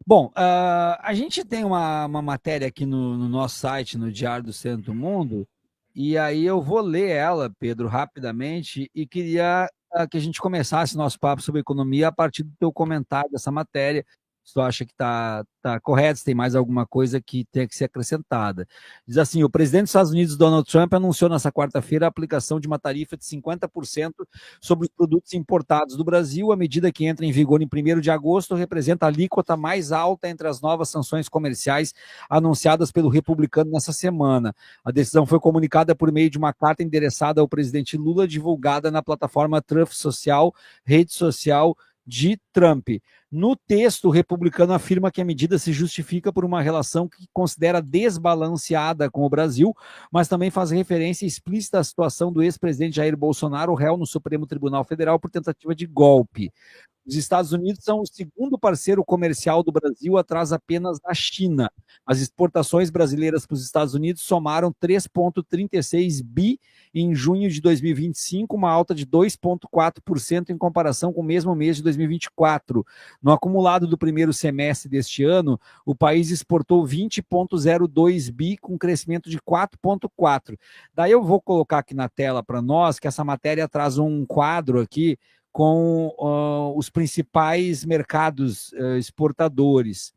Bom, a gente tem uma matéria aqui no nosso site, no Diário do Centro do Mundo, e aí eu vou ler ela, Pedro, rapidamente, e queria que a gente começasse nosso papo sobre economia a partir do teu comentário dessa matéria. Se tu acha que tá correto, se tem mais alguma coisa que tenha que ser acrescentada. Diz assim: o presidente dos Estados Unidos, Donald Trump, anunciou nesta quarta-feira a aplicação de uma tarifa de 50% sobre os produtos importados do Brasil. A medida, que entra em vigor em 1º de agosto, representa a alíquota mais alta entre as novas sanções comerciais anunciadas pelo republicano nessa semana. A decisão foi comunicada por meio de uma carta endereçada ao presidente Lula, divulgada na plataforma Truth Social, rede social de Trump. No texto, o republicano afirma que a medida se justifica por uma relação que considera desbalanceada com o Brasil, mas também faz referência explícita à situação do ex-presidente Jair Bolsonaro, réu no Supremo Tribunal Federal por tentativa de golpe. Os Estados Unidos são o segundo parceiro comercial do Brasil, atrás apenas da China. As exportações brasileiras para os Estados Unidos somaram 3,36 bi em junho de 2025, uma alta de 2,4% em comparação com o mesmo mês de 2024. No acumulado do primeiro semestre deste ano, o país exportou 20,02 bi, com crescimento de 4,4%. Daí eu vou colocar aqui na tela para nós, que essa matéria traz um quadro aqui com os principais mercados exportadores.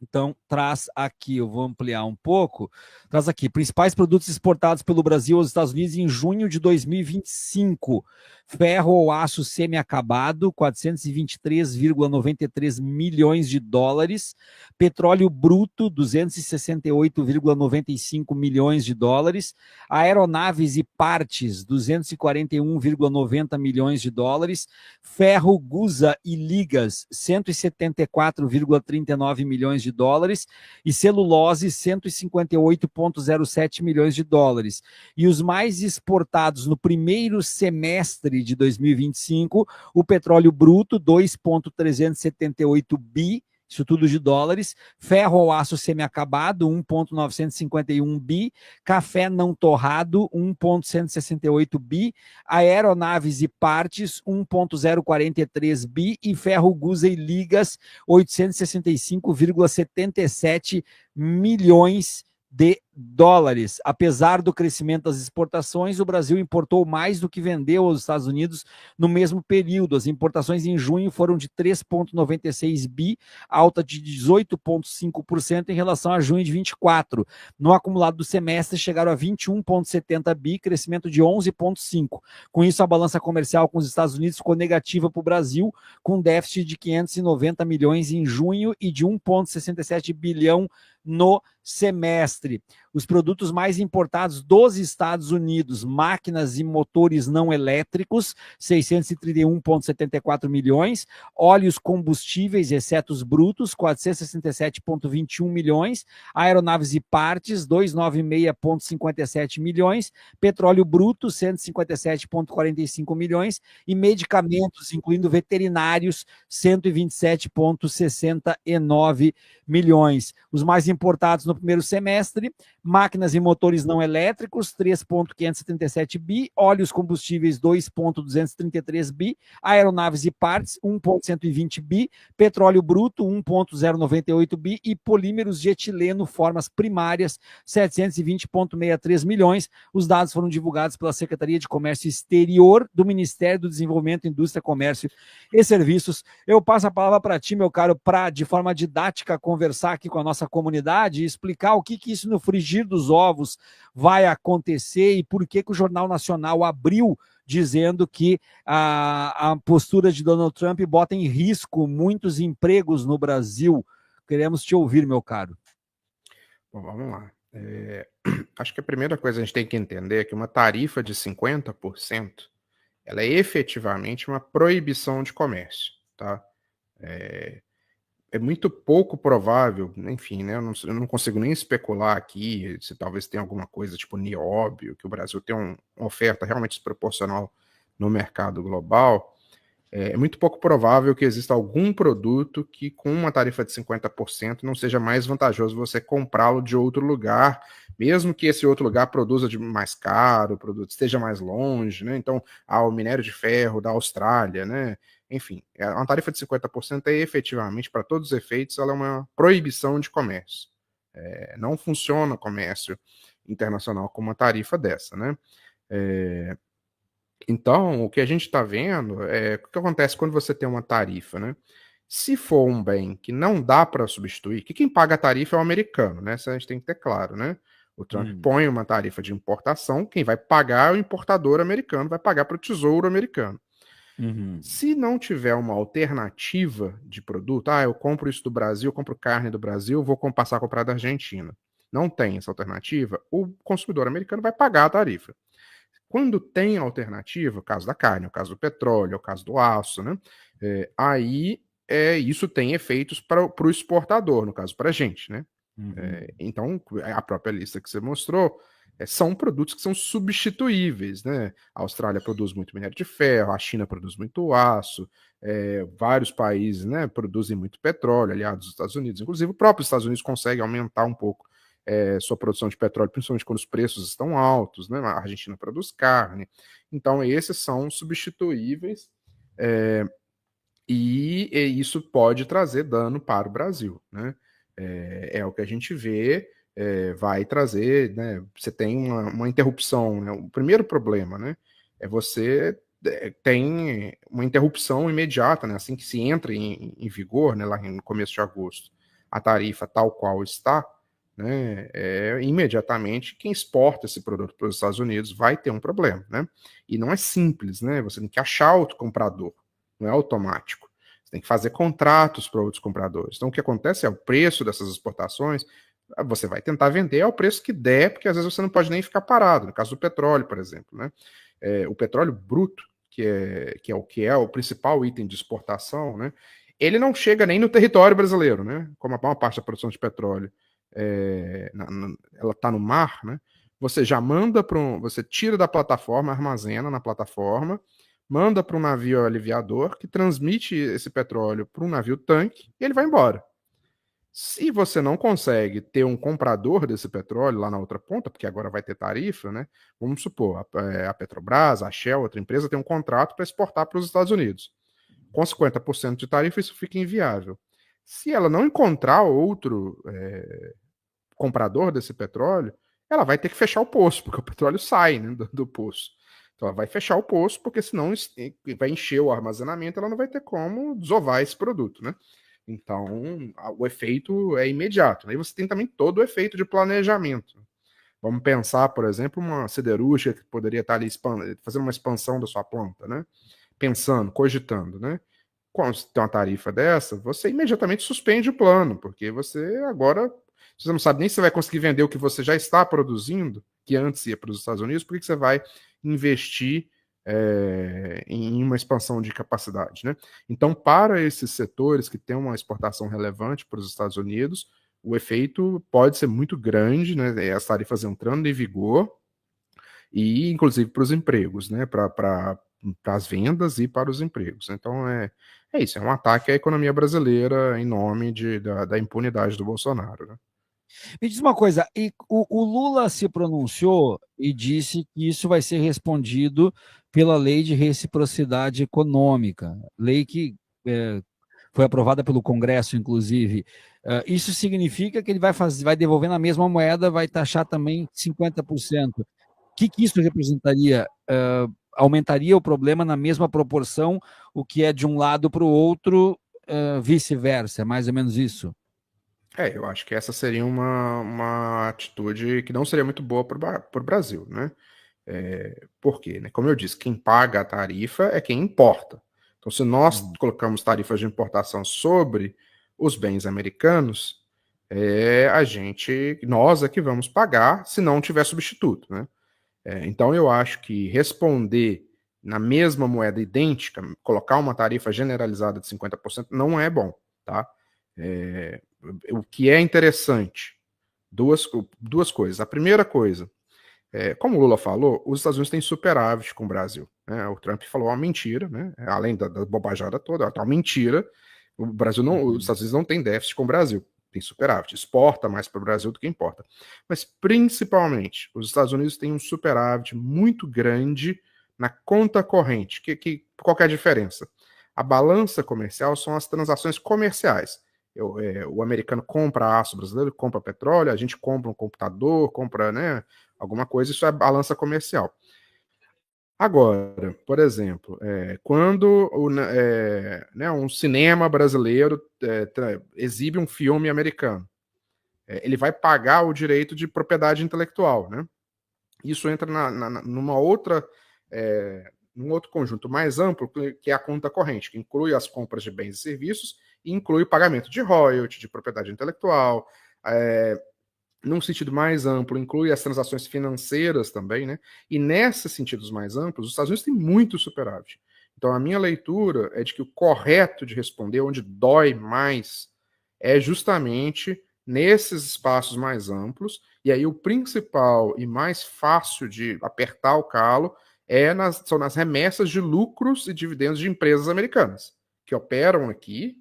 Então, traz aqui, eu vou ampliar um pouco, traz aqui, principais produtos exportados pelo Brasil aos Estados Unidos em junho de 2025. Ferro ou aço semi-acabado, 423,93 milhões de dólares. Petróleo bruto, 268,95 milhões de dólares. Aeronaves e partes, 241,90 milhões de dólares. Ferro, gusa e ligas, 174,39 milhões de dólares, e celulose, 158,07 milhões de dólares. E os mais exportados no primeiro semestre de 2025, o petróleo bruto, 2,378 bi, isso tudo de dólares, ferro ou aço semi-acabado, 1,951 bi, café não torrado, 1,168 bi, aeronaves e partes, 1,043 bi, e ferro, gusa e ligas, 865,77 milhões de dólares. Apesar do crescimento das exportações, o Brasil importou mais do que vendeu aos Estados Unidos no mesmo período. As importações em junho foram de 3,96 bi, alta de 18,5% em relação a junho de 24. No acumulado do semestre, chegaram a 21,70 bi, crescimento de 11,5%. Com isso, a balança comercial com os Estados Unidos ficou negativa para o Brasil, com déficit de 590 milhões em junho e de 1,67 bilhão no semestre. Os produtos mais importados dos Estados Unidos: máquinas e motores não elétricos, 631,74 milhões, óleos combustíveis, exceto os brutos, 467,21 milhões, aeronaves e partes, 296,57 milhões, petróleo bruto, 157,45 milhões, e medicamentos, incluindo veterinários, 127,69 milhões. Os mais importados no primeiro semestre: máquinas e motores não elétricos, 3,577 bi, óleos combustíveis, 2,233 bi, aeronaves e partes, 1,120 bi, petróleo bruto, 1,098 bi, e polímeros de etileno, formas primárias, 720,63 milhões. Os dados foram divulgados pela Secretaria de Comércio Exterior do Ministério do Desenvolvimento, Indústria, Comércio e Serviços. Eu passo a palavra para ti, meu caro, para, de forma didática, conversar aqui com a nossa comunidade e explicar o que isso no frigir dos ovos vai acontecer e por que o Jornal Nacional abriu dizendo que a postura de Donald Trump bota em risco muitos empregos no Brasil. Queremos te ouvir, meu caro. Bom, vamos lá. Acho que a primeira coisa a gente tem que entender é que uma tarifa de 50%, ela é efetivamente uma proibição de comércio, tá? É muito pouco provável, enfim, né? Eu não consigo nem especular aqui se talvez tenha alguma coisa tipo nióbio, que o Brasil tem uma oferta realmente desproporcional no mercado global. É muito pouco provável que exista algum produto que, com uma tarifa de 50%, não seja mais vantajoso você comprá-lo de outro lugar, mesmo que esse outro lugar produza de mais caro, esteja mais longe, né? Então, o minério de ferro da Austrália, né? Enfim, uma tarifa de 50% é efetivamente, para todos os efeitos, ela é uma proibição de comércio. Não funciona comércio internacional com uma tarifa dessa, né? Então, o que a gente está vendo é o que acontece quando você tem uma tarifa, né? Se for um bem que não dá para substituir, que quem paga a tarifa é o americano, né? Isso a gente tem que ter claro, né? O Trump põe uma tarifa de importação, quem vai pagar é o importador americano, vai pagar para o tesouro americano. Se não tiver uma alternativa de produto, eu compro isso do Brasil, eu compro carne do Brasil, vou passar a comprar da Argentina. Não tem essa alternativa, o consumidor americano vai pagar a tarifa. Quando tem alternativa, o caso da carne, o caso do petróleo, o caso do aço, né? Aí isso tem efeitos para o exportador, no caso para a gente, né? Então, a própria lista que você mostrou são produtos que são substituíveis, né? A Austrália produz muito minério de ferro, a China produz muito aço, vários países, né, produzem muito petróleo, aliados dos Estados Unidos. Inclusive, o próprio Estados Unidos consegue aumentar um pouco sua produção de petróleo, principalmente quando os preços estão altos, né? A Argentina produz carne. Então, esses são substituíveis e isso pode trazer dano para o Brasil, né? É o que a gente vê, vai trazer, né? Você tem uma interrupção, né? O primeiro problema, né? Você tem uma interrupção imediata, né? Assim que se entra em vigor, né? Lá no começo de agosto, a tarifa tal qual está, né? Imediatamente quem exporta esse produto para os Estados Unidos vai ter um problema, né? E não é simples, né? Você tem que achar outro comprador, não é automático. Você tem que fazer contratos para outros compradores. Então, o que acontece é o preço dessas exportações, você vai tentar vender ao preço que der, porque às vezes você não pode nem ficar parado. No caso do petróleo, por exemplo, né? O petróleo bruto, que é o principal item de exportação, né? Ele não chega nem no território brasileiro, né? Como a maior parte da produção de petróleo ela está no mar, né? Você já manda você tira da plataforma, armazena na plataforma, manda para um navio aliviador que transmite esse petróleo para um navio tanque e ele vai embora. Se você não consegue ter um comprador desse petróleo lá na outra ponta, porque agora vai ter tarifa, né? Vamos supor, a Petrobras, a Shell, outra empresa, tem um contrato para exportar para os Estados Unidos. Com 50% de tarifa, isso fica inviável. Se ela não encontrar outro comprador desse petróleo, ela vai ter que fechar o poço, porque o petróleo sai, né, do poço. Então ela vai fechar o poço, porque senão vai encher o armazenamento, ela não vai ter como desovar esse produto, né? Então, o efeito é imediato. Aí você tem também todo o efeito de planejamento. Vamos pensar, por exemplo, uma siderúrgica que poderia estar ali fazendo uma expansão da sua planta, né? Pensando, cogitando, né? Quando você tem uma tarifa dessa, você imediatamente suspende o plano, porque você agora, você não sabe nem se vai conseguir vender o que você já está produzindo, que antes ia para os Estados Unidos, por que você vai investir em uma expansão de capacidade, né? Então, para esses setores que têm uma exportação relevante para os Estados Unidos, o efeito pode ser muito grande, né? As tarifas entrando em vigor e, inclusive, para os empregos, né? Para as vendas e para os empregos. Então, é isso, é um ataque à economia brasileira em nome da impunidade do Bolsonaro, né? Me diz uma coisa, e o Lula se pronunciou e disse que isso vai ser respondido pela lei de reciprocidade econômica, lei que foi aprovada pelo Congresso, inclusive. Isso significa que ele vai devolver na mesma moeda, vai taxar também 50%. O que isso representaria? Aumentaria o problema na mesma proporção, o que é de um lado para o outro, vice-versa, é mais ou menos isso? Eu acho que essa seria uma atitude que não seria muito boa para o Brasil, né? Por quê? Né? Como eu disse, quem paga a tarifa é quem importa. Então, se nós colocamos tarifas de importação sobre os bens americanos, nós é que vamos pagar se não tiver substituto, né? Então, eu acho que responder na mesma moeda idêntica, colocar uma tarifa generalizada de 50% não é bom, tá? O que é interessante, duas coisas. A primeira coisa, como o Lula falou, os Estados Unidos têm superávit com o Brasil, né? O Trump falou uma mentira, né? Além da bobajada toda, é uma mentira. O Brasil não, os Estados Unidos não têm déficit com o Brasil. tem superávit, exporta mais para o Brasil do que importa. Mas, principalmente, os Estados Unidos têm um superávit muito grande na conta corrente. Qual que é a diferença? A balança comercial são as transações comerciais. O americano compra aço brasileiro, compra petróleo, a gente compra um computador, compra, né, alguma coisa, isso é balança comercial. Agora, por exemplo, quando um cinema brasileiro exibe um filme americano, ele vai pagar o direito de propriedade intelectual, né? Isso entra numa outra, num outro conjunto mais amplo, que é a conta corrente, que inclui as compras de bens e serviços e inclui o pagamento de royalty, de propriedade intelectual, num sentido mais amplo, inclui as transações financeiras também, né? E nesses sentidos mais amplos, os Estados Unidos têm muito superávit. Então, a minha leitura é de que o correto de responder, onde dói mais, é justamente nesses espaços mais amplos. E aí, o principal e mais fácil de apertar o calo são nas remessas de lucros e dividendos de empresas americanas, que operam aqui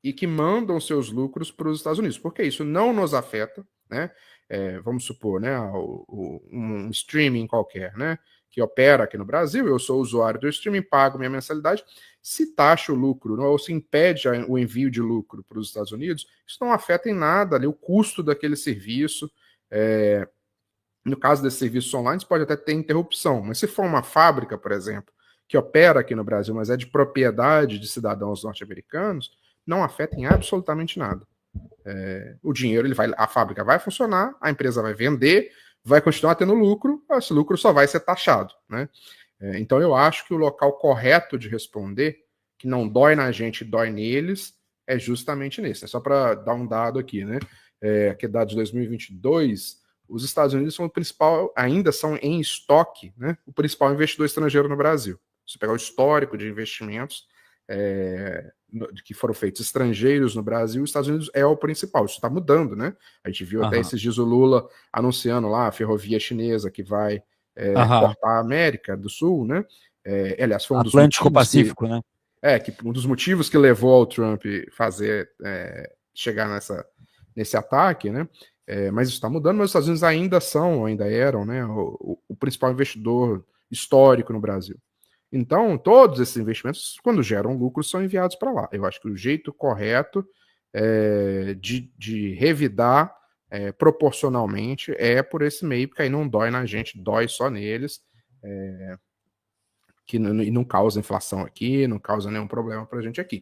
e que mandam seus lucros para os Estados Unidos, porque isso não nos afeta, né? Vamos supor, né, um streaming qualquer, né, que opera aqui no Brasil, eu sou usuário do streaming, pago minha mensalidade, se taxa o lucro, ou se impede o envio de lucro para os Estados Unidos, isso não afeta em nada ali o custo daquele serviço. No caso desses serviços online, pode até ter interrupção, mas se for uma fábrica, por exemplo, que opera aqui no Brasil, mas é de propriedade de cidadãos norte-americanos, não afeta em absolutamente nada. O dinheiro, a fábrica vai funcionar, a empresa vai vender, vai continuar tendo lucro, esse lucro só vai ser taxado, né? Então eu acho que o local correto de responder, que não dói na gente, dói neles, é justamente nesse. É só para dar um dado aqui, né? Que é dado de 2022, os Estados Unidos são o principal, ainda são em estoque, né? O principal investidor estrangeiro no Brasil. Se você pegar o histórico de investimentos que foram feitos estrangeiros no Brasil, os Estados Unidos é o principal. Isso está mudando, né? A gente viu até esses dias o Lula anunciando lá a ferrovia chinesa que vai cortar a América do Sul, né? Aliás, foi um dos Atlântico-Pacífico, né? Que um dos motivos que levou ao Trump chegar nesse ataque, né? Mas isso está mudando, mas os Estados Unidos ainda eram, né, o principal investidor histórico no Brasil. Então, todos esses investimentos, quando geram lucro, são enviados para lá. Eu acho que o jeito correto de revidar proporcionalmente é por esse meio, porque aí não dói na gente, dói só neles, e não causa inflação aqui, não causa nenhum problema para a gente aqui.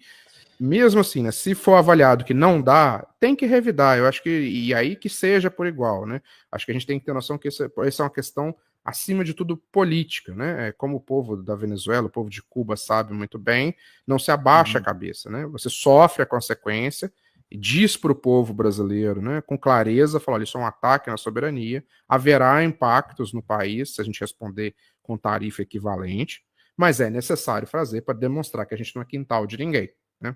Mesmo assim, né, se for avaliado que não dá, tem que revidar. Eu acho que, e aí que seja por igual, né? Acho que a gente tem que ter noção que essa é uma questão, acima de tudo, política, né? Como o povo da Venezuela, o povo de Cuba sabe muito bem, não se abaixa a cabeça, né? Você sofre a consequência e diz para o povo brasileiro, né, com clareza, falar, isso é um ataque na soberania, haverá impactos no país se a gente responder com tarifa equivalente, mas é necessário fazer para demonstrar que a gente não é quintal de ninguém, né?